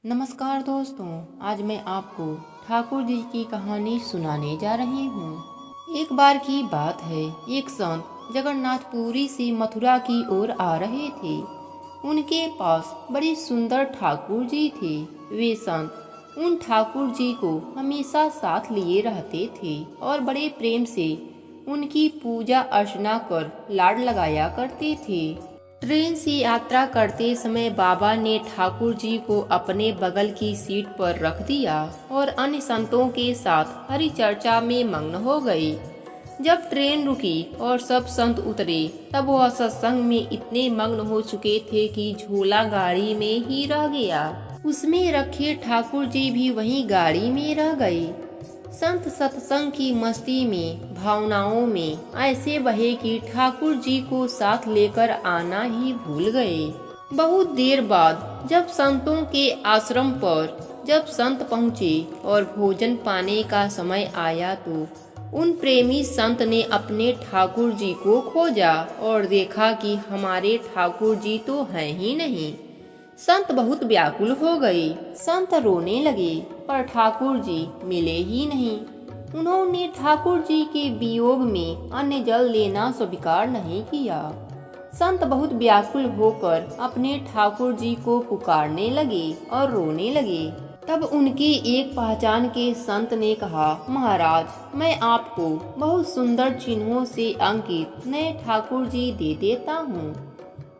नमस्कार दोस्तों, आज मैं आपको ठाकुर जी की कहानी सुनाने जा रही हूँ। एक बार की बात है, एक संत जगन्नाथपुरी से मथुरा की ओर आ रहे थे। उनके पास बड़ी सुंदर ठाकुर जी थे। वे संत उन ठाकुर जी को हमेशा साथ लिए रहते थे और बड़े प्रेम से उनकी पूजा अर्चना कर लाड लगाया करते थे। ट्रेन से यात्रा करते समय बाबा ने ठाकुर जी को अपने बगल की सीट पर रख दिया और अन्य संतों के साथ हरि चर्चा में मग्न हो गए। जब ट्रेन रुकी और सब संत उतरे, तब वह सत्संग में इतने मग्न हो चुके थे कि झोला गाड़ी में ही रह गया। उसमें रखे ठाकुर जी भी वहीं गाड़ी में रह गए। संत सत्संग की मस्ती में, भावनाओं में ऐसे बहे कि ठाकुर जी को साथ लेकर आना ही भूल गए। बहुत देर बाद जब संतों के आश्रम पर जब संत पहुँचे और भोजन पाने का समय आया, तो उन प्रेमी संत ने अपने ठाकुर जी को खोजा और देखा कि हमारे ठाकुर जी तो हैं ही नहीं। संत बहुत व्याकुल हो गए। संत रोने लगे, पर ठाकुर जी मिले ही नहीं। उन्होंने ठाकुर जी के वियोग में अन्न जल लेना स्वीकार नहीं किया। संत बहुत व्याकुल होकर अपने ठाकुर जी को पुकारने लगे और रोने लगे। तब उनके एक पहचान के संत ने कहा, महाराज, मैं आपको बहुत सुंदर चिन्हों से अंकित नए ठाकुर जी दे देता हूँ।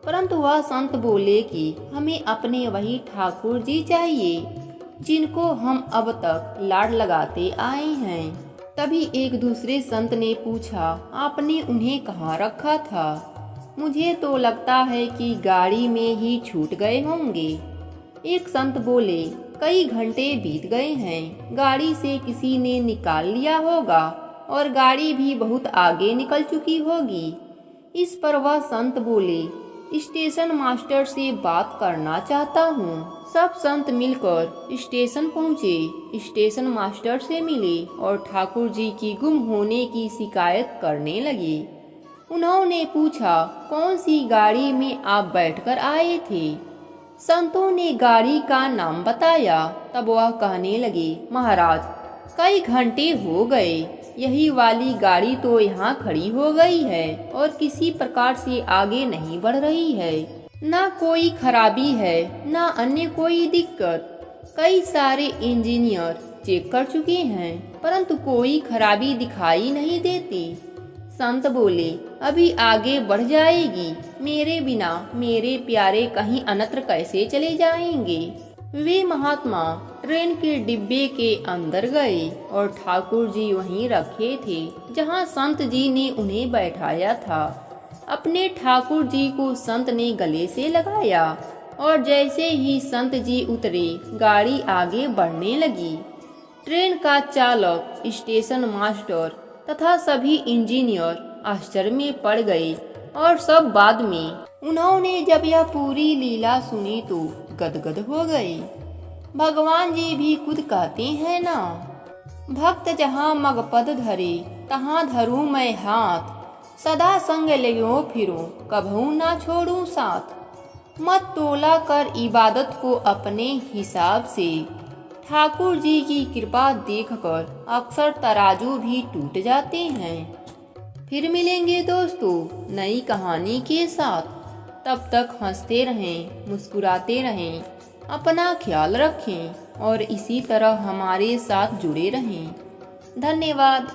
परंतु वह संत बोले कि हमें अपने वही ठाकुर जी चाहिए जिनको हम अब तक लाड लगाते आए हैं। तभी एक दूसरे संत ने पूछा, आपने उन्हें कहाँ रखा था? मुझे तो लगता है कि गाड़ी में ही छूट गए होंगे। एक संत बोले, कई घंटे बीत गए हैं, गाड़ी से किसी ने निकाल लिया होगा और गाड़ी भी बहुत आगे निकल चुकी होगी। इस पर वह संत बोले, स्टेशन मास्टर से बात करना चाहता हूँ। सब संत मिलकर स्टेशन पहुँचे, स्टेशन मास्टर से मिले और ठाकुर जी की गुम होने की शिकायत करने लगे। उन्होंने पूछा, कौन सी गाड़ी में आप बैठकर आए थे? संतों ने गाड़ी का नाम बताया। तब वह कहने लगे, महाराज, कई घंटे हो गए, यही वाली गाड़ी तो यहाँ खड़ी हो गई है और किसी प्रकार से आगे नहीं बढ़ रही है। ना कोई खराबी है, ना अन्य कोई दिक्कत। कई सारे इंजीनियर चेक कर चुके हैं, परंतु कोई खराबी दिखाई नहीं देती। संत बोले, अभी आगे बढ़ जाएगी। मेरे बिना मेरे प्यारे कहीं अन्यत्र कैसे चले जाएंगे? वे महात्मा ट्रेन के डिब्बे के अंदर गए और ठाकुर जी वहीं रखे थे जहां संत जी ने उन्हें बैठाया था। अपने ठाकुर जी को संत ने गले से लगाया और जैसे ही संत जी उतरे, गाड़ी आगे बढ़ने लगी। ट्रेन का चालक, स्टेशन मास्टर तथा सभी इंजीनियर आश्चर्य में पड़ गए और सब बाद में उन्होंने जब यह पूरी लीला सुनी तो गदगद हो गए। भगवान जी भी खुद कहते हैं ना, भक्त जहाँ मगपद धरे तहाँ धरूं मैं हाथ, सदा संग लियो फिरूं कभू ना छोड़ूं साथ। मत तोला कर इबादत को अपने हिसाब से, ठाकुर जी की कृपा देखकर अक्सर तराजू भी टूट जाते हैं। फिर मिलेंगे दोस्तों नई कहानी के साथ। तब तक हंसते रहें, मुस्कुराते रहें, अपना ख्याल रखें और इसी तरह हमारे साथ जुड़े रहें। धन्यवाद।